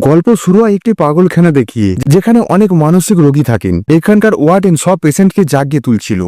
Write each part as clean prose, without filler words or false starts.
গল্প শুরু হয় একটি পাগলখানা দেখিয়ে, যেখানে অনেক মানসিক রোগী থাকেন। এখানকার ওয়ার্ডেন সব পেশেন্টকে জাগিয়ে তুলছিল।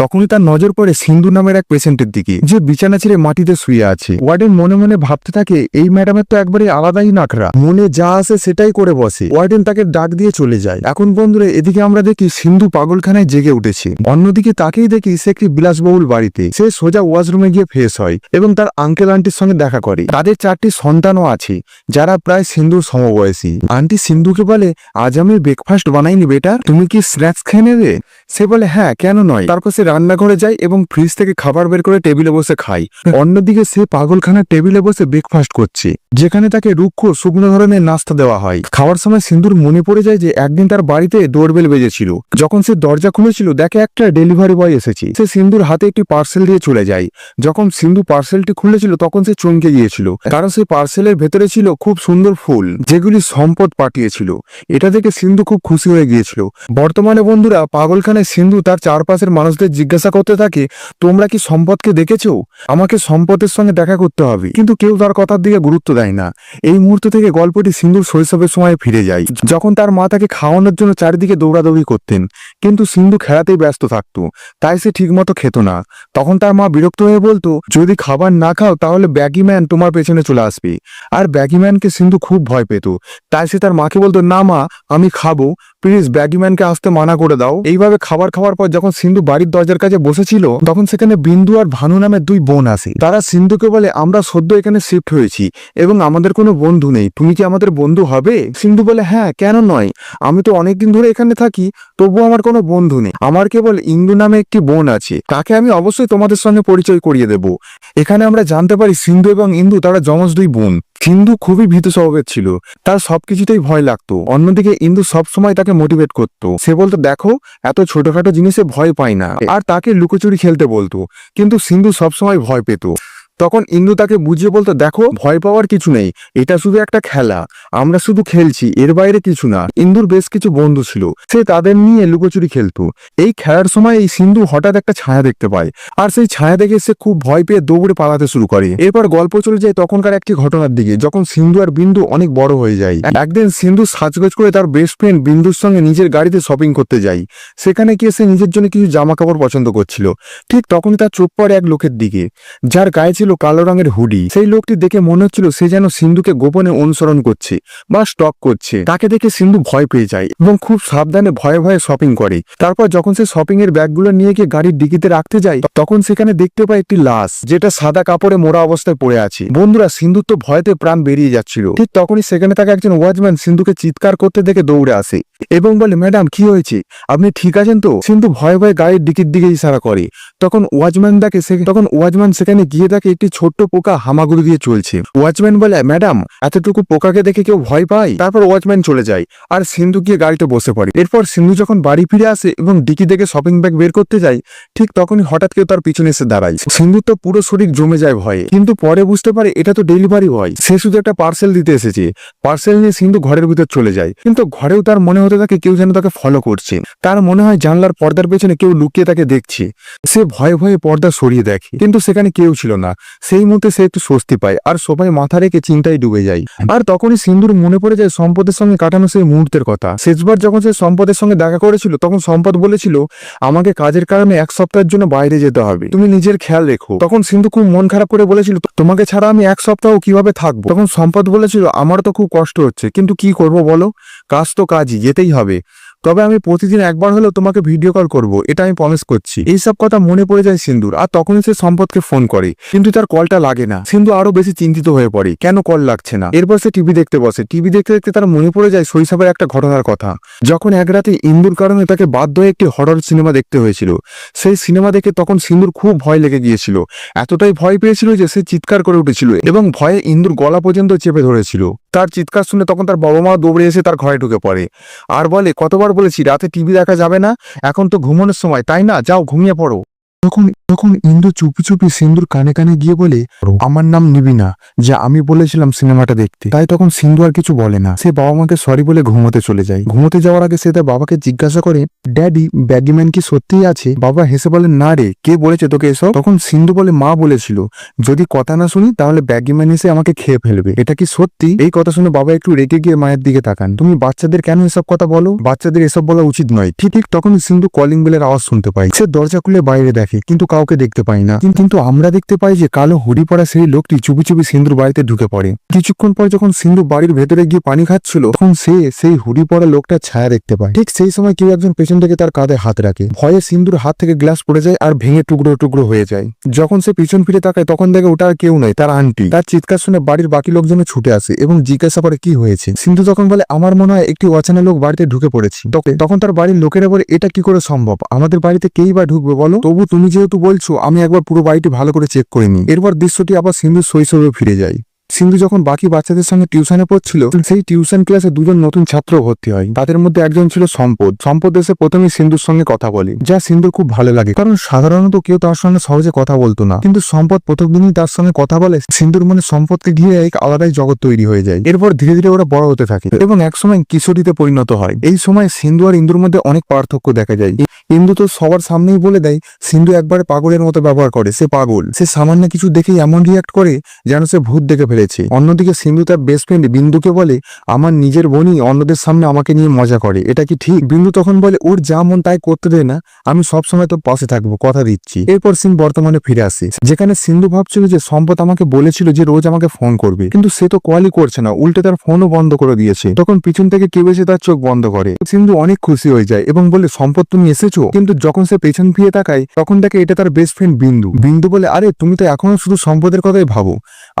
তখনই তার নজর পড়ে সিন্ধু নামের এক পেশেন্টের দিকে, যে বিছানা ছেড়ে মাটিতে শুয়ে আছে। ওয়ার্ডেন মনে মনে ভাবতে থাকে, এই ম্যাডামের তো একবারে আলাদাই নাকড়া, মনে যা আসে সেটাই করে বসে। ওয়ার্ডেন তাকে ডাক দিয়ে চলে যায়। এখন বন্ধুরা, এদিকে আমরা দেখি সিন্ধু পাগলখানায় জেগে উঠেছে। অন্যদিকে তাকেই দেখি সে একটি বিলাসবহুল বাড়িতে। সে সোজা ওয়াশরুমে গিয়ে ফ্রেশ হয় এবং তার আঙ্কেল আন্টির সঙ্গে দেখা করে। তাদের 4টি সন্তানও আছে, যারা প্রায় সিন্ধুর সমবয়সী। আন্টি সিন্ধুকে বলে, আজ আমি ব্রেকফাস্ট বানাইনি বেটা, তুমি কি স্ন্যাক্স খেয়ে নেবে? সে বলে, হ্যাঁ, কেন নয়। তারপর সে রান্নাঘরে যায় এবং ফ্রিজ থেকে খাবার বের করে টেবিলে বসে খায়। অন্যদিকে সে পাগলখানার টেবিলে বসে ব্রেকফাস্ট করছে, যেখানে তাকে রুক্ষ শুকনো ধরনের নাস্তা দেওয়া হয়। খাওয়ার সময় সিন্ধুর মনে পড়ে যায় যে একদিন তার বাড়িতে ডোরবেল বেজেছিল। যখন সে দরজা খুলেছিল, দেখে একটা ডেলিভারি বয় এসেছে। সে সিন্ধুর হাতে একটি পার্সেল দিয়ে চলে যায়। যখন সিন্ধু পার্সেলটি খুলেছিল, তখন সে চমকে গিয়েছিল, কারণ সেই পার্সেলের ভেতরে ছিল খুব সুন্দর ফুল, যেগুলি সম্পদ পাঠিয়েছিল। এটা দেখে সিন্ধু খুব খুশি হয়ে গিয়েছিল। বর্তমানে বন্ধুরা, পাগলখানায় সিন্ধু তার চারপাশের মানুষদের জিজ্ঞাসা করতে থাকে, তোমরা কি সম্পদকে দেখেছো? আমাকে সম্পদের সঙ্গে দেখা করতে হবে। কিন্তু কেউ তার কথার দিকে গুরুত্ব দেয় না। এই মুহূর্ত থেকে গল্পটি সিন্ধুর শৈশবের সময় ফিরে যায়, যখন তার মা তাকে খাওয়ানোর জন্য চারিদিকে দৌড়াদৌড়ি করতেন। কিন্তু সিন্ধু খেলাতেই ব্যস্ত থাকতো, তাই সে ঠিকমতো খেত না। তখন তার মা বিরক্ত হয়ে বলতো, যদি খাবার না খাও তাহলে ব্যাগিম্যান তোমার পেছনে চলে আসবে। আর ব্যাগিম্যানকে সিন্ধু খুব ভয় পেত। তাই সে তার মাকে বলতো, না মা, আমি খাবো, প্লিজ ব্যাগিম্যানকে আসতে মানা করে দাও। এইভাবে খাবার খাওয়ার পর যখন সিন্ধু বাড়ির দরজার কাছে বসেছিল, তখন সেখানে বিন্দু আর ভানু নামের 2 বোন আসে। তারা সিন্ধুকে বলে, আমরা সদ্য এখানে শিফট হয়েছি এবং আমাদের কোনো বন্ধু নেই, তুমি কি আমাদের বন্ধু হবে? সিন্ধু বলে, হ্যাঁ, কেন নয়, আমি তো অনেকদিন ধরে এখানে থাকি, তবুও আমার কোনো বন্ধু নেই। আমার কেবল ইন্দু নামে একটি বোন আছে, তাকে আমি অবশ্যই তোমাদের সঙ্গে পরিচয় করিয়ে দেব। এখানে আমরা জানতে পারি সিন্ধু এবং ইন্দু তারা যমজ 2 বোন। সিন্ধু খুবই ভীত স্বভাবের ছিল, তার সবকিছুতেই ভয় লাগতো। অন্যদিকে ইন্দু সবসময় তাকে মোটিভেট করত। সে বলতো, দেখো, এত ছোটখাটো জিনিসে ভয় পায় না, আর তাকে লুকোচুরি খেলতে বলতো। কিন্তু সিন্ধু সবসময় ভয় পেত। তখন ইন্দু তাকে বুঝিয়ে বলতো, দেখো, ভয় পাওয়ার কিছু নেই, এটা শুধু একটা খেলা, আমরা শুধু খেলছি, এর বাইরে কিছু না। ইন্দুর বেশ কিছু বন্ধু ছিল, সে তাদের নিয়ে লুকোচুরি খেলতো। এই খেলার সময় এই সিন্ধু হঠাৎ একটা ছায়া দেখতে পায়, আর সেই ছায়া দেখে সে খুব ভয় পেয়ে দৌড়ে পালাতে শুরু করে। এরপর গল্প চলে যায় তখনকার একটি ঘটনার দিকে, যখন সিন্ধু আর বিন্দু অনেক বড় হয়ে যায়। একদিন সিন্ধু সাজগোজ করে তার বেস্ট ফ্রেন্ড বিন্দুর সঙ্গে নিজের গাড়িতে শপিং করতে যায়। সেখানে গিয়ে সে নিজের জন্য কিছু জামা কাপড় পছন্দ করছিল। ঠিক তখনই তার চোখ পড়ে এক লোকের দিকে, যার গায়ে ছিল কালো রঙের হুডি। সেই লোকটি দেখে মনে হচ্ছিল সে যেন সিন্ধুকে গোপনে অনুসরণ করছে বা স্টক করছে। তাকে দেখে সিন্ধু ভয় পেয়ে যায় এবং খুব সাবধানে ভয়ে ভয়ে শপিং করে। তারপর যখন সে শপিং এর ব্যাগগুলো নিয়ে গিয়ে গাড়ির ডিকিতে রাখতে যায়, তখন সেখানে দেখতে পায় একটি লাশ, যেটা সাদা কাপড়ে মোড়া অবস্থায় পড়ে আছে। বন্ধুরা, সিন্ধুর তো ভয়তে প্রাণ বেরিয়ে যাচ্ছিল। ঠিক তখনই সেখানে তাকে একজন ওয়াচম্যান সিন্ধুকে চিৎকার করতে দেখে দৌড়ে আসে এবং বলে, ম্যাডাম, কি হয়েছে, আপনি ঠিক আছেন তো? সিন্ধু ভয়ে ভয়ে গাড়ির ডিকির দিকে ইশারা করে। তখন ওয়াচম্যান সেখানে গিয়ে দেখে একটি ছোট্ট পোকা হামাগুড়ি দিয়ে চলছে। ওয়াচম্যান বলে, ম্যাডাম, এতটুকু পোকাকে দেখে কেউ ভয় পায়? তারপর ওয়াচম্যান চলে যায় আর সিন্ধু গিয়ে গাড়িতে বসে পড়ে। এরপর সিন্ধু যখন বাড়ি ফিরে আসে এবং ডিকি থেকে শপিং ব্যাগ বের করতে যায়, ঠিক তখনই হঠাৎ কেউ তার পিছনে এসে দাঁড়ায়। সিন্ধু তো পুরো শরীর জমে যায় ভয়ে, কিন্তু পরে বুঝতে পারে এটা তো ডেলিভারি বয়, সে শুধু একটা পার্সেল দিতে এসেছে। পার্সেল নিয়ে সিন্ধু ঘরের ভিতর চলে যায়, কিন্তু ঘরেও তার মনে হতে থাকে কেউ যেন তাকে ফলো করছে। তার মনে হয় জানলার পর্দার পেছনে কেউ লুকিয়ে তাকে দেখছে। সে ভয়ে ভয়ে পর্দা সরিয়ে দেখে, কিন্তু সেখানে কেউ ছিল না। সেই মুহূর্তে সে একটু স্বস্তি পায় আর সবাই মাথা রেখে চিন্তায় ডুবে যায়। আর তখনই সিন্ধুর মনে পড়ে যায় সম্পদের সঙ্গে কাটানো সেই মুহূর্তের কথা। শেষবার যখন সে সম্পদের সঙ্গে দেখা করেছিল, তখন সম্পদ বলেছিল, আমাকে কাজের কারণে 1 সপ্তাহের জন্য বাইরে যেতে হবে, তুমি নিজের খেয়াল রেখো। তখন সিন্ধু খুব মন খারাপ করে বলেছিল, তোমাকে ছাড়া আমি 1 সপ্তাহ কিভাবে থাকবো? তখন সম্পদ বলেছিল, আমার তো খুব কষ্ট হচ্ছে, কিন্তু কি করব বলো, কাজ তো কাজই, যেতেই হবে। তবে আমি প্রতিদিন একবার হলেও তোমাকে ভিডিও কল করব, এটা আমি প্রমিস করছি। এইসব কথা মনে পড়ে যায় সিন্ধুর। আর তখনই সে সম্পদকে ফোন করে, কিন্তু তার কলটা লাগে না। সিন্ধু আরো বেশি চিন্তিত হয়ে পড়ে, কেন কল লাগছে না। এরপর সে টিভি দেখতে বসে। টিভি দেখতে দেখতে তার মনে পড়ে যায় শৈশবের একটা ঘটনার কথা, যখন এক রাতে ইন্দুর কারণে তাকে বাধ্য হয়ে একটি হরর সিনেমা দেখতে হয়েছিল। সেই সিনেমা দেখে তখন সিন্ধুর খুব ভয় লেগে গিয়েছিল। এতটাই ভয় পেয়েছিল যে সে চিৎকার করে উঠেছিল এবং ভয়ে ইন্দুর গলা পর্যন্ত চেপে ধরেছিল। তার চিৎকার শুনে তখন তার বাবা মা দৌড়ে এসে তার ঘরে ঢুকে পড়ে আর বলে, কতবার বলেছি রাতে টিভি দেখা যাবে না, এখন তো ঘুমানোর সময়, তাই না, যাও ঘুমিয়ে পড়ো। তখন তখন ইন্দু চুপি চুপি সিন্ধুর কানে কানে গিয়ে বলে, আমার নাম নিবিনা, যা আমি বলেছিলাম সিনেমাটা দেখতে। তাই তখন সিন্ধু আর কিছু বলে না, সে বাবা মাকে সরি বলে ঘুমোতে চলে যায়। ঘুমোতে যাওয়ার আগে সে তার বাবাকে জিজ্ঞাসা করে, ড্যাডি ব্যাগিম্যান কি সত্যিই আছে? বাবা হেসে বলে, না রে, কে বলেছে তোকে এসব? তখন সিন্ধু বলে, মা বলেছিল যদি কথা না শুনি তাহলে ব্যাগিম্যান এসে আমাকে খেয়ে ফেলবে। এটা কি সত্যি? এই কথা শুনে বাবা একটু রেগে গিয়ে মায়ের দিকে তাকান। তুমি বাচ্চাদের কেন এসব কথা বলো? বাচ্চাদের এসব বলা উচিত নয়। ঠিক ঠিক তখন সিন্ধু কলিং বেলের আওয়াজ শুনতে পায়। সে দরজা খুলে বাইরে দেখে, কিন্তু কাউকে দেখতে পায় না। কিন্তু আমরা দেখতে পাই যে কালো হুডি পরা সেই লোকটি চুপি চুপি সিন্ধুর বাড়িতে ঢুকে পড়ে। কিছুক্ষণ পর যখন সিন্ধু বাড়ির ভেতরে গিয়ে পানি খাচ্ছিল, তখন সে সেই হুডি পরা লোকটার ছায়া দেখতে পায়। ঠিক সেই সময় কেউ একজন পেছন থেকে তার কাঁধে হাত রাখে। ভয়ে সিন্ধুর হাত থেকে গ্লাস পড়ে যায় আর ভেঙে টুকরো টুকরো হয়ে যায়। যখন সে পিছন ফিরে তাকায় তখন দেখে ওটা আর কেউ নয়, তার আন্টি। তার চিৎকার শুনে বাড়ির বাকি লোকজন ছুটে আসে এবং জিজ্ঞাসা করে কি হয়েছে। সিন্ধু তখন বলে, আমার মনে হয় একটি অচেনা লোক বাড়িতে ঢুকে পড়েছে। তখন তার বাড়ির লোকেরা বলে, এটা কি করে সম্ভব? আমাদের বাড়িতে কেই বা ঢুকবে বলো? তবু তুমি যেহেতু বলছো, আমি একবার পুরো বাড়িটি ভালো করে চেক করে নিই। এরপর দৃশ্যটি আবার সিন্ধুর শৈশবে ফিরে যায়। সিন্ধু যখন বাকি বাচ্চাদের সঙ্গে টিউশনে পড়ছিল, সেই টিউশন ক্লাসে দুজন নতুন ছাত্র ভর্তি হয়। তাদের মধ্যে একজন ছিল সম্পদ। সম্পদ এসে প্রথমে সিন্ধুর সঙ্গে কথা বলে, যা সিন্ধুর খুব ভালো লাগে, কারণ সাধারণত কেউ তার সঙ্গে সহজে কথা বলতো না। কিন্তু সম্পদ প্রথম দিনই তার সঙ্গে কথা বলে, সিন্ধুর মনে সম্পদকে ঘিরে এক আলাদাই জগৎ তৈরি হয়ে যায়। এরপর ধীরে ধীরে ওরা বড় হতে থাকে এবং একসময় কিশোরীতে পরিণত হয়। এই সময় সিন্ধু আর ইন্দুর মধ্যে অনেক পার্থক্য দেখা যায়। ইন্দু তো সবার সামনেই বলে দেয় সিন্ধু একবারে পাগলের মতো ব্যবহার করে, সে পাগল। সে সামান্য কিছু দেখেই এমন রিয়াক্ট করে যেন সে ভূত দেখে ফেলেছে। অন্যদিকে সিন্ধু তার বেস্ট ফ্রেন্ড বিন্দুকে বলে, আমার নিজের বোনই অন্যদের সামনে আমাকে নিয়ে মজা করে, এটা কি ঠিক? বিন্দু তখন বলে, ওর যা মন তাই করতে দে না, আমি সবসময় তোর পাশে থাকবো, কথা দিচ্ছি। এরপর সিন বর্তমানে ফিরে আসে, যেখানে সিন্ধু ভাবছিল যে সম্পদ আমাকে বলেছিল যে রোজ আমাকে ফোন করবে, কিন্তু সে তো কলই করছে না, উল্টে তার ফোনও বন্ধ করে দিয়েছে। তখন পিছন থেকে কেউ এসে তার চোখ বন্ধ করে। সিন্ধু অনেক খুশি হয়ে যায় এবং বলে, সম্পদ তুমি এসেছো? কিন্তু যখন সে পেছন ফিরে তাকায় তখন দেখে এটা তার বেস্ট ফ্রেন্ড বিন্দু। বিন্দু বলে, আরে তুমি তো এখনো শুধু সম্পদের কথাই ভাবো,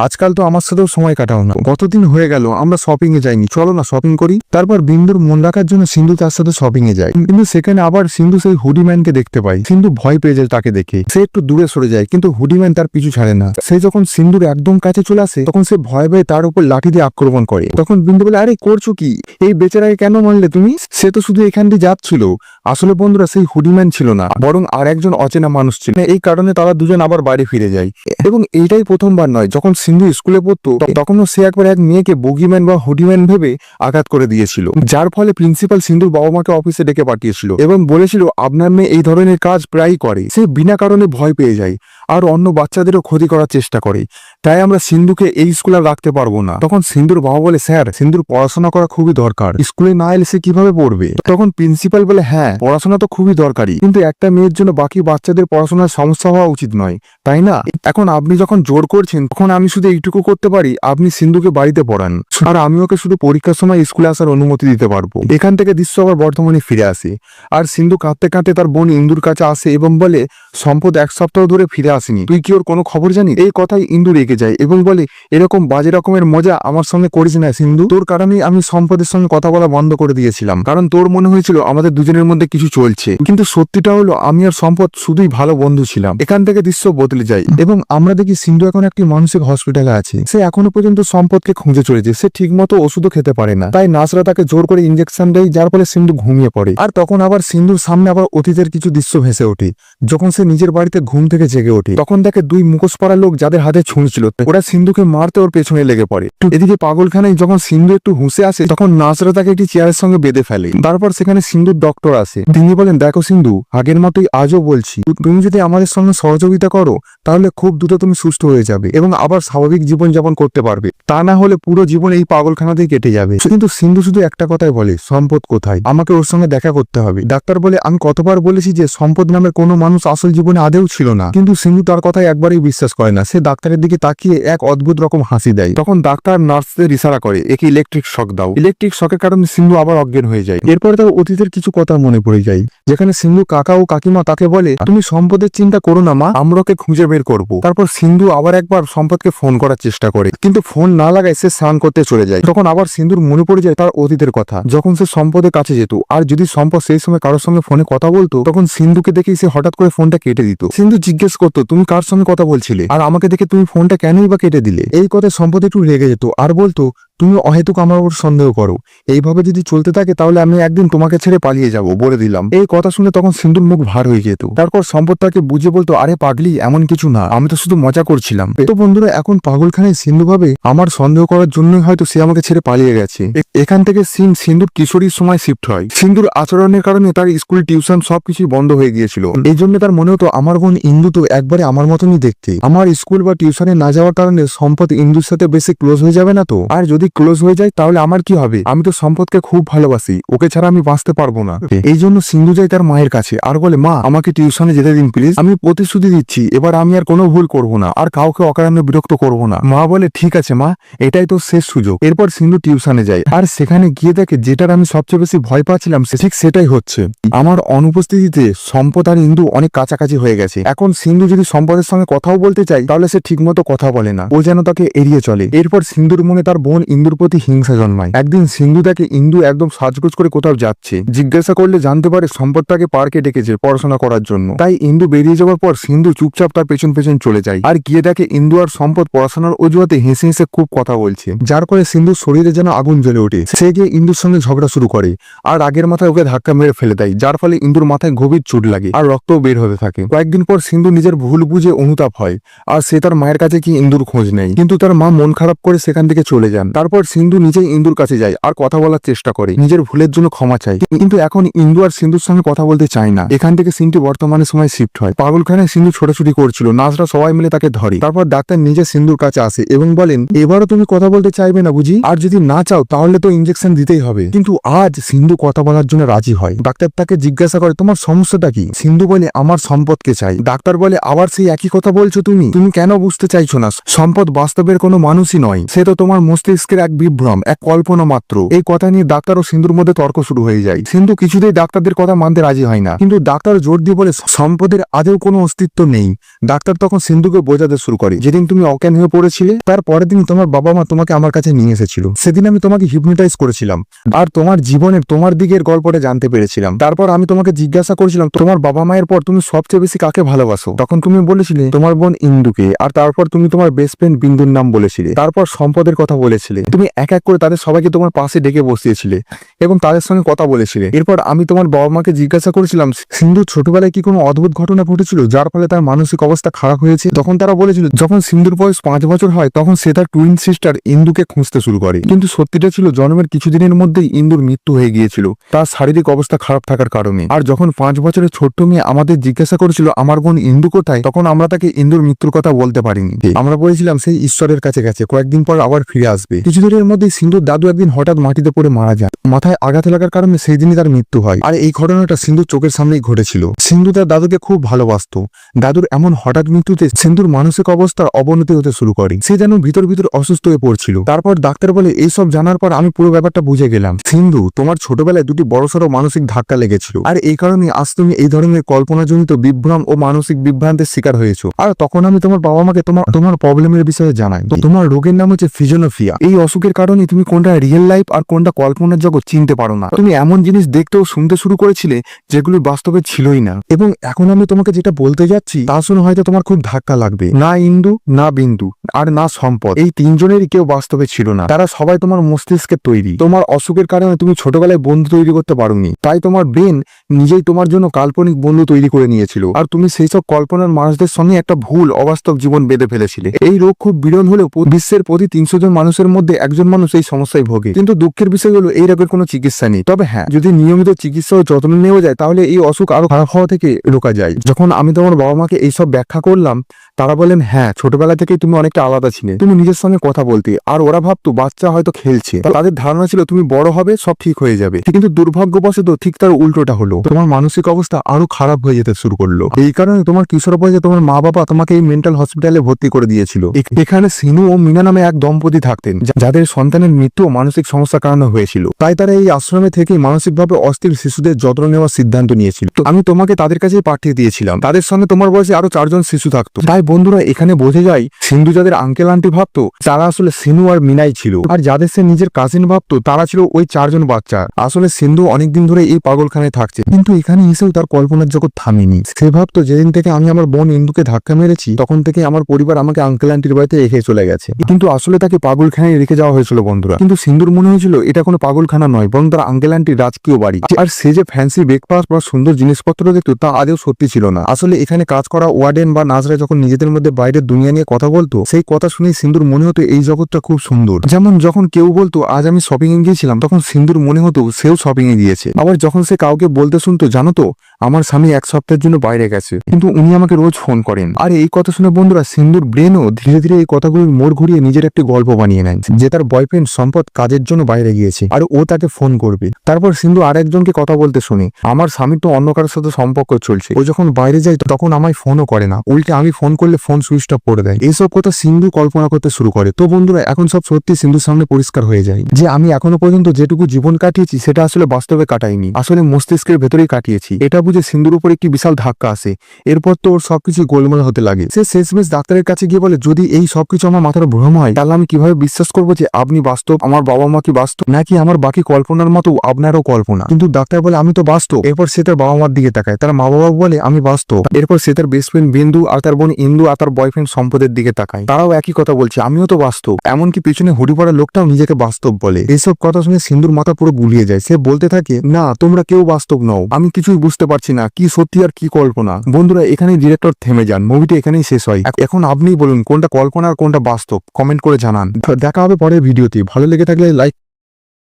আজকাল তো আমার সাথেও সময় কাটাও না, কতদিন হয়ে গেল আমরা শপিং এ যাইনি, চলো না শপিং করি। তারপর বিন্দুর মন রাখার জন্য সিন্ধু তার সাথে শপিং এ যায়, কিন্তু সেখানে আবার সিন্ধু সেই হুডিম্যানকে দেখতে পায়। সিন্ধু ভয় পেয়ে যায় তাকে দেখে, সে একটু দূরে সরে যায়, কিন্তু হুডিম্যান তার পিছু ছাড়ে না। সে যখন সিন্ধুর একদম কাছে চলে আসে তখন সে ভয় পেয়ে তার উপর লাঠি দিয়ে আক্রমণ করে। তখন বিন্দু বলে, আরে করছো কি? এই বেচারাকে কেন মারলে তুমি? সে তো শুধু এখান দিয়ে যাচ্ছিল। আসলে বন্ধুরা সেই হুডিম্যান ছিল না, বরং আর একজন অচেনা মানুষ ছিল। এই কারণে তারা দুজন আবার বাড়ি ফিরে যায়। এবং এইটাই প্রথমবার নয়, যখন সিন্ধু স্কুলে পড়তো তখনও সে একবার এক মেয়েকে বগিম্যান বা হুডিম্যান ভেবে আঘাত করে দিয়েছিল, যার ফলে প্রিন্সিপাল সিন্ধুর বাবা মাকে অফিসে ডেকে পাঠিয়েছিল এবং বলেছিল আপনার মেয়ে এই ধরনের কাজ প্রায়ই করে। সে বিনা কারণে ভয় পেয়ে যায় আর অন্য বাচ্চাদেরও ক্ষতি করার চেষ্টা করে। তাই আমরা সিন্ধুকে এই স্কুলে রাখতে পারবো না। তখন সিন্ধুর বাবা বলে, স্যার সিন্ধুর পড়াশোনা করা খুবই দরকার, স্কুলে না এলে সে কিভাবে পড়বে? তখন প্রিন্সিপাল বলে, হ্যাঁ পড়াশোনা তো খুবই দরকারি, কিন্তু একটা মেয়ের জন্য বাকি বাচ্চাদের পড়াশোনার সমস্যা হওয়া উচিত নয়, তাই না? এখন আপনি যখন জোর করছেন তখন আমি শুধু এইটুকু করতে পারি, আপনি সিন্ধুকে বাড়িতে পড়ান আর আমি ওকে শুধু পরীক্ষার সময় স্কুলে আসার অনুমতি দিতে পারবো। এখান থেকে দৃশ্য আবার বর্তমানে ফিরে আসে আর সিন্ধু কাঁদতে কাঁদতে তার বোন ইন্দুর কাছে আসে এবং বলে, সম্পদ এক সপ্তাহ ধরে ফিরে আসেনি, তুই কি ওর কোনো খবর জানিস? এই কথাই ইন্দু রেগে যায় এবং বলে, এরকম বাজে রকমের মজা আমার সঙ্গে করিস না সিন্ধু, তোর কারণেই আমি সম্পদের সঙ্গে কথা বলা বন্ধ করে দিয়েছিলাম, কারণ তোর মনে হয়েছিল আমাদের দুজনের মধ্যে কিছু চলছে, কিন্তু সত্যিটা হলো আমি আর সম্পদ শুধুই ভালো বন্ধু ছিলাম। এখান থেকে দৃশ্য বদলে যায় এবং আমরা দেখি সিন্ধু এখন একটি মানসিক হসপিটালে আছে। সে এখনো পর্যন্ত সম্পদকে খুঁজে চলেছে, সে ঠিকমতো ওষুধও খেতে পারে না, তাই নার্সরা তাকে জোর করে ইঞ্জেকশন দেয়, যার ফলে সিন্ধু ঘুমিয়ে পড়ে। আর তখন আবার সিন্ধুর সামনে আবার অতীতের কিছু দৃশ্য ভেসে ওঠে। যখন সে নিজের বাড়িতে ঘুম থেকে জেগে ওঠে তখন দেখে দুই মুখোশ পরা লোক যাদের হাতে ছুরি ছিল, ওরা সিন্ধুকে মারতে ওর পেছনে লেগে পড়ে। এদিকে পাগলখানায় যখন সিন্ধু একটু হুঁসে আসে তখন নার্সরা তাকে একটি চেয়ারের সঙ্গে বেঁধে ফেলে। তারপর সেখানে সিন্ধুর ডক্টর আসে, তিনি বলেন, দেখো সিন্ধু, আগের মতোই আজও বলছি, তুমি যদি আমাদের সঙ্গে সহযোগিতা করো তাহলে খুব দ্রুত তুমি সুস্থ হয়ে যাবে এবং আবার স্বাভাবিক জীবন যাপন করতে পারবে, তা না হলে পুরো জীবন এই পাগলখানাতেই কেটে যাবে। কিন্তু সিন্ধু শুধু একটা কথাই বলে, সম্পদ কোথায়, আমাকে ওর সঙ্গে দেখা করতে হবে। ডাক্তার বলে, আমি কতবার বলেছি যে সম্পদ নামের কোনো মানুষ আসল জীবনে আদেও ছিল না, কিন্তু সিন্ধু তার কথায় একবারই বিশ্বাস করে না। সে ডাক্তারের দিকে তাকিয়ে এক অদ্ভুত রকম হাসি দেয়। তখন ডাক্তার নার্সদের ইশারা করে, একে ইলেকট্রিক শক দাও। ইলেকট্রিক শকের কারণে সিন্ধু আবার অজ্ঞান হয়ে যায়। এরপরে তার অতীতের কিছু কথা মনে পড়ে যায়, যেখানে সিন্ধু কাকা ও কাকিমা তাকে বলে, তুমি সম্পদের চিন্তা করো না মা, আমরা ওকে খুঁজে বের করবো। তারপর সিন্ধু আবার একবার সম্পদকে ফোন করার চেষ্টা করে, কিন্তু ফোন না লাগায় সে স্নান করতে চলে যায়। তখন আবার সিন্ধুর মনে পড়ে যায় তার অতীতের কথা, যখন সে সম্পদের কাছে যেত আর যদি সম্পদ সেই সময় কারোর সঙ্গে ফোনে কথা বলতো তখন সিন্ধুকে দেখেই সে হঠাৎ করে ফোনটা কেটে দিত। সিন্ধু জিজ্ঞেস করতো, তুমি কার সঙ্গে কথা বলছিলে আর আমাকে দেখে তুমি ফোনটা কেনই বা কেটে দিলে? এই কথায় সম্পদ একটু রেগে যেত আর বলতো, তুমি অহেতুক আমার উপর সন্দেহ করো। এইভাবে যদি চলতে থাকে তাহলে আমি একদিন তোমাকে ছেড়ে পালিয়ে যাব, বলে দিলাম। এই কথা শুনে তখন সিন্ধুর মুখ ভার হয়ে যেত। তারপর সম্পদ তাকে বুঝে বলতো, আরে পাগলি, এমন কিছু না, আমি তো শুধু মজা করছিলাম। তো বন্ধুরা, এখন পাগলখানায় সিন্ধু ভাবে আমার সন্দেহ করার জন্যই হয়তো সে আমাকে ছেড়ে পালিয়ে গেছে। এখান থেকে সিন সিন্ধুর কিশোরীর সময় শিফট হয়। সিন্ধুর আচরণের কারণে তার স্কুল, টিউশন সবকিছুই বন্ধ হয়ে গিয়েছিল। এই জন্য তার মনে হতো আমার বোন ইন্দু তো একবারে আমার মতনই দেখতে। আমার স্কুল বা টিউশনে না যাওয়ার কারণে সম্পদ ইন্দুর সাথে বেশি ক্লোজ হয়ে যাবে না তো? আর যদি ক্লোজ হয়ে যায় তাহলে আমার কি হবে? আমি তো সম্পদকে খুব ভালোবাসি, ওকে ছাড়া আমি বাঁচতে পারবো না। এই জন্য সিন্ধু যায় তার মায়ের কাছে আর বলে, মা, আমাকে টিউশনে যেতে দিন প্লিজ, আমি প্রতিশ্রুতি দিচ্ছি এবার আমি আর কোনো ভুল করব না, আর কাউকে অকারণে বিরক্ত করব না। মা বলে, ঠিক আছে মা, এটাই তো শেষ সুযোগ। এরপর সিন্ধু টিউশনে যায় আর সেখানে গিয়ে দেখে যেটার আমি সবচেয়ে বেশি ভয় পাচ্ছিলাম ঠিক সেটাই হচ্ছে। আমার অনুপস্থিতিতে সম্পদ আর ইন্দু অনেক কাছাকাছি হয়ে গেছে। এখন সিন্ধু যদি সম্পদের সঙ্গে কথাও বলতে চাই তাহলে সে ঠিকমতো কথা বলে না, ও যেন তাকে এড়িয়ে চলে। এরপর সিন্ধুর মনে তার বোন ইন্দুর প্রতি হিংসা জন্মায়। একদিন সিন্ধু দেখে ইন্দু একদম সাজগোজ করে কোথাও যাচ্ছে। জিজ্ঞাসা করলে জানতে পারে সম্পদ তাকে পার্কে ডেকেছে পড়াশোনা করার জন্য। তাই ইন্দু বেরিয়ে যাওয়ার পর সিন্ধু চুপচাপ তার পেছন পেছন চলে যায় আর গিয়ে দেখে ইন্দু আর সম্পদ পড়াশোনার অজুহাতে হেসে হেসে খুব কথা বলছে, যার ফলে সিন্ধুর শরীরে যেন আগুন জ্বলে ওঠে। সে গিয়ে ইন্দুর সঙ্গে ঝগড়া শুরু করে আর আগের মাথায় ওকে ধাক্কা মেরে ফেলে দেয়, যার ফলে ইন্দুর মাথায় গভীর চোট লাগে আর রক্তও বের হতে থাকে। কয়েকদিন পর সিন্ধু নিজের ভুল বুঝে অনুতাপ হয় আর সে তার মায়ের কাছে কি ইন্দুর খোঁজ নেয়, কিন্তু তার মা মন খারাপ করে সেখান থেকে চলে যান। তারপর সিন্ধু নিজেই ইন্দুর কাছে যায় আর কথা বলার চেষ্টা করে, নিজের ভুলের জন্য ক্ষমা চায়। কিন্তু এখন ইন্দু আর সিন্ধুর সঙ্গে কথা বলতে চায় না। এখান থেকে সিনটি বর্তমানে সময় শিফট হয়। পাগলখানায় সিন্ধু ছোটাছুটি করছিল, নার্সরা সবাই মিলে তাকে ধরে। তারপর ডাক্তার নিজে সিন্ধুর কাছে আসে এবং বলেন, এবারও তুমি কথা বলতে চাইবে না বুঝি? আর যদি না চাও তাহলে তো ইনজেকশন দিতেই হবে। কিন্তু আজ সিন্ধু কথা বলার জন্য রাজি হয়। ডাক্তার তাকে জিজ্ঞাসা করে, তোমার সমস্যাটা কি? সিন্ধু বলে, আমার সম্পদকে চাই। ডাক্তার বলে, আবার সেই একই কথা বলছো তুমি কেন বুঝতে চাইছো না? সম্পদ বাস্তবের কোনো মানুষই নয়, সে তো তোমার মস্তিষ্কের এক বিভ্রম, এক কল্পনা মাত্র। এই কথা নিয়ে ডাক্তার ও সিন্ধুর মধ্যে তর্ক শুরু হয়ে যায়। সিন্ধু কিছুতেই ডাক্তারদের কথা মানতে রাজি হয় না, কিন্তু ডাক্তার জোর দিয়ে বলে সম্পদের আদৌ কোনো অস্তিত্ব নেই। ডাক্তার তখন সিন্ধুকে বোঝাতে শুরু করে, যেদিন তুমি অজ্ঞান হয়ে পড়েছিলে তার পরের দিন তোমার বাবা মা তোমাকে আমার কাছে নিয়ে এসেছিল। সেদিন আমি তোমাকে হিপনোটাইজ করেছিলাম আর তোমার জীবনের তোমার দিকের গল্পটা জানতে পেরেছিলাম। তারপর আমি তোমাকে জিজ্ঞাসা করেছিলাম তোমার বাবা মায়ের পর তুমি সবচেয়ে বেশি কাকে ভালোবাসো। তখন তুমি বলেছিলে তোমার বোন ইন্দুকে, আর তারপর তুমি তোমার বেস্ট ফ্রেন্ড বিন্দুর নাম বলেছিলে। তারপর সম্পদের কথা বলেছিলে। তুমি এক এক করে তাদের সবাইকে তোমার পাশে ডেকে বসিয়েছিলে এবং তাদের সঙ্গে কথা বলেছিলে। এরপর আমি তোমার বাবা মাকে জিজ্ঞাসা করেছিলাম সিন্ধু ছোটবেলায় কি কোনো অদ্ভুত ঘটনা ঘটেছিল যার ফলে তার মানসিক অবস্থা খারাপ হয়েছে। তখন তারা বলেছিল যখন সিন্ধুর বয়স 5 বছর হয় তখন সে তার টুইন সিস্টার ইন্দুকে খুঁজতে শুরু করে, কিন্তু সত্যিটা ছিল জন্মের কিছুদিনের মধ্যেই ইন্দুর মৃত্যু হয়ে গিয়েছিল তার শারীরিক অবস্থা খারাপ থাকার কারণে। আর যখন 5 বছরের ছোট্ট মেয়ে আমাদের জিজ্ঞাসা করেছিল আমার বোন ইন্দু কোথায়, তখন আমরা তাকে ইন্দুর মৃত্যুর কথা বলতে পারিনি। আমরা বলেছিলাম সেই ঈশ্বরের কাছে গেছে, কয়েকদিন পর আবার ফিরে আসবে। কিছুদিনের মধ্যেই সিন্ধুর দাদু একদিন হঠাৎ মাটিতে পড়ে মারা যায়। মাথায় আঘাত লাগার কারণে সেই দিনই তার মৃত্যু হয়। আর এই ঘটনাটা সিন্ধুর চোখের সামনেই ঘটেছিল। সিন্ধু তার দাদুকে খুব ভালোবাসতো। দাদুর এমন হঠাৎ মৃত্যুতে সিন্ধুর মানসিক অবস্থার অবনতি হতে শুরু করে। সে যেন ভিতর ভিতর অসুস্থ হয়ে পড়ছিল। তারপর ডাক্তার বলে, এইসব জানার পর আমি পুরো ব্যাপারটা বুঝে গেলাম। সিন্ধু, তোমার ছোটবেলায় দুটি বড়সড় মানসিক ধাক্কা লেগেছিল, আর এই কারণে আজ তুমি এই ধরনের কল্পনাজনিত বিভ্রম ও মানসিক বিভ্রান্তের শিকার হয়েছো। আর তখন আমি তোমার বাবা মাকে তোমার প্রবলেমের বিষয়ে জানাই। তোমার রোগের নাম হচ্ছে ফিজোনোফিয়া। এই অসুখের কারণে তুমি কোনটা রিয়েল লাইফ আর কোনটা কল্পনার জগৎ চিনতে পারো না। তুমি এমন জিনিস দেখতে ও শুনতে শুরু করেছিলে যেগুলো বাস্তবে ছিলই না। এবং এখন আমি তোমাকে যেটা বলতে যাচ্ছি তা শুনে হয়তো তোমার খুব ধাক্কা লাগবে। না ইন্দু, না বিন্দু, আর না সম্পদ, এই তিনজনেরই কেউ বাস্তবে ছিল না। তারা সবাই তোমার মস্তিষ্কের তৈরি। তোমার অসুখের কারণে তুমি ছোটবেলায় বন্ধু তৈরি করতে পারোনি, তাই তোমার ব্রেন নিজেই তোমার জন্য কাল্পনিক বন্ধু তৈরি করে নিয়েছিল। আর তুমি সেই সব কল্পনার মানুষদের সঙ্গে একটা ভুল অবাস্তব জীবন বেঁধে ফেলেছিলে। এই রোগ খুব বিরল হলেও বিশ্বের প্রতি 300 জন মানুষের মধ্যে একজন মানুষ এই সমস্যায় ভোগে। কিন্তু দুঃখের বিষয় হলো এই রোগের কোনো চিকিৎসা নেই। তবে হ্যাঁ, যদি নিয়মিত চিকিৎসা ও যত্ন নেওয়া যায় তাহলে এই অসুখ আরো খারাপ হওয়া থেকে রোকা যায়। যখন আমি তোমার বাবা মাকে এইসব ব্যাখ্যা করলাম তারা বলেন, হ্যাঁ, ছোটবেলা থেকেই তুমি অনেকটা আলাদা ছিলে। তুমি নিজের সঙ্গে কথা বলতে, আর ওরা ভাবতো বাচ্চা হয়তো খেলছে। তাদের ধারণা ছিল তুমি বড় হবে, সব ঠিক হয়ে যাবে। কিন্তু দুর্ভাগ্যবশত ঠিক তার উল্টোটা হলো। তোমার মানসিক অবস্থা আরো খারাপ হয়ে যেতে শুরু করলো। এই কারণে তোমার কিশোর বয়সে তোমার মা বাবা তোমাকে এই মেন্টাল হসপিটালে ভর্তি করে দিয়েছিল। এখানে সিনু ও মিনা নামে এক দম্পতি থাকতেন যাদের সন্তানের মৃত্যু ও মানসিক সমস্যার কারণে হয়েছিল। তাই তারা এই আশ্রমে থেকে মানসিকভাবে অস্থির শিশুদের যত্ন নেওয়ার সিদ্ধান্ত নিয়েছিল। আমি তোমাকে তাদের কাছে পাঠিয়ে দিয়েছিলাম। তাদের সঙ্গে তোমার বয়সে আরো 4 জন শিশু থাকতো। তাই বন্ধুরা, এখানে বোঝা যায় সিন্ধু যাদের আঙ্কেল আন্টি ভাবতো তারা আসলে সিনু আর মিনাই ছিল, আর যাদের সে নিজের কাজিন ভাবতো তারা ছিল ওই 4 জন বাচ্চা। আসলে সিন্ধু অনেকদিন ধরে এই পাগলখানায় থাকছে, কিন্তু এখানে এসেও তার কল্পনার জগৎ থামেনি। সে ভাবতো যেদিন থেকে আমি আমার বোন ইন্দুকে ধাক্কা মেরেছি তখন থেকে আমার পরিবার আমাকে আঙ্কেল আন্টির বাড়িতে রেখে চলে গেছে, কিন্তু আসলে তাকে পাগলখানায় রেখে যাওয়া হয়েছিল বন্ধুরা। কিন্তু সিন্ধুর মনে হয়েছিল এটা কোনো পাগলখানা নয়, বরং তার আঙ্কেল আন্টির রাজকীয় বাড়ি। আর সে যে ফ্যান্সি ব্রেকফাস্ট বা সুন্দর জিনিসপত্র দেখতো তা আদেও সত্যি ছিল না। আসলে এখানে কাজ করা ওয়ার্ডেন বা নাজরা যখন নিজেদের মধ্যে বাইরের দুনিয়া নিয়ে কথা বলতো, সেই কথা শুনে সিন্ধুর মনে হতো এই জগৎটা খুব সুন্দর। যেমন যখন কেউ বলতো আজ আমি শপিং এ গিয়েছিলাম, তখন সিন্ধুর মনে হতো সেও শপিং এ গিয়েছে। আবার যখন সে কাউকে বলতে শুনতো, জানো তো আমার স্বামী 1 সপ্তাহের জন্য বাইরে গেছে, কিন্তু উনি আমাকে রোজ ফোন করেন। আর এই কথা শুনে বন্ধুরা সিন্ধুর ব্রেনও ধীরে ধীরে এই কথাগুলোর মোড় ঘুরিয়ে নিজের একটি গল্প বানিয়ে নেয় যে তার বয়ফ্রেন্ড সম্পদ কাজের জন্য বাইরে গিয়েছে আর ও তাকে ফোন করবে। তারপর সিন্ধু আরেকজনকে কথা বলতে শুনে, আমার স্বামীর তো অন্য কারোর সাথে সম্পর্ক চলছে, ও যখন বাইরে যায় তখন আমায় ফোনও করে না, উল্টে আমি ফোন করলে ফোন সুইচ অফ করে দেয়। এইসব কথা সিন্ধু কল্পনা করতে শুরু করে। তো বন্ধুরা এখন সব সত্যি সিন্ধুর সামনে পরিষ্কার হয়ে যায় যে আমি এখনো পর্যন্ত যেটুকু জীবন কাটিয়েছি সেটা আসলে বাস্তবে কাটাইনি, আসলে মস্তিষ্কের ভেতরেই কাটিয়েছি। এটা বুঝে সিন্ধুর উপর একটি বিশাল ধাক্কা আসে। এরপর তো ওর সবকিছু গোলমাল হতে লাগে। সে শেষমেশ ডাক্তারের কাছে গিয়ে বলে, যদি এই সবকিছু আমার মাথার ভ্রম হয় তাহলে আমি কিভাবে বিশ্বাস করবো যে আপনি বাস্তব, আমার বাবা মা কি বাস্তব, নাকি আমার বাকি কল্পনার মতো আপনারও কল্পনা। কিন্তু ডাক্তার বলে আমি তো বাস্তব। এরপর সে তার বাবা মার দিকে তাকায়, তার মা বাবা বলে আমি বাস্তব। এরপর সে তার বেস্ট ফ্রেন্ড বিন্দু আর তার বোন ইন্দু আর তার বয়ফ্রেন্ড সম্পদের দিকে তাকায়, তারাও একই কথা বলছে আমিও তো বাস্তব। এমনকি পিছনে হুডি পড়া লোকটাও নিজেকে বাস্তব বলে। এইসব কথা শুনে সিন্ধুর মাথা পুরো গুলিয়ে যায়। সে বলতে থাকে, না তোমরা কেউ বাস্তব নও, আমি কিছুই বুঝতে পারছি না কি সত্যি আর কি কল্পনা। বন্ধুরা এখানেই ডিরেক্টর থেমে যান, মুভিটি এখানেই শেষ হয়। এখন আপনিই বলুন কোনটা কল্পনা আর কোনটা বাস্তব, কমেন্ট করে জানান। দেখা হবে পরের ভিডিওতে। ভালো লেগে থাকলে লাইক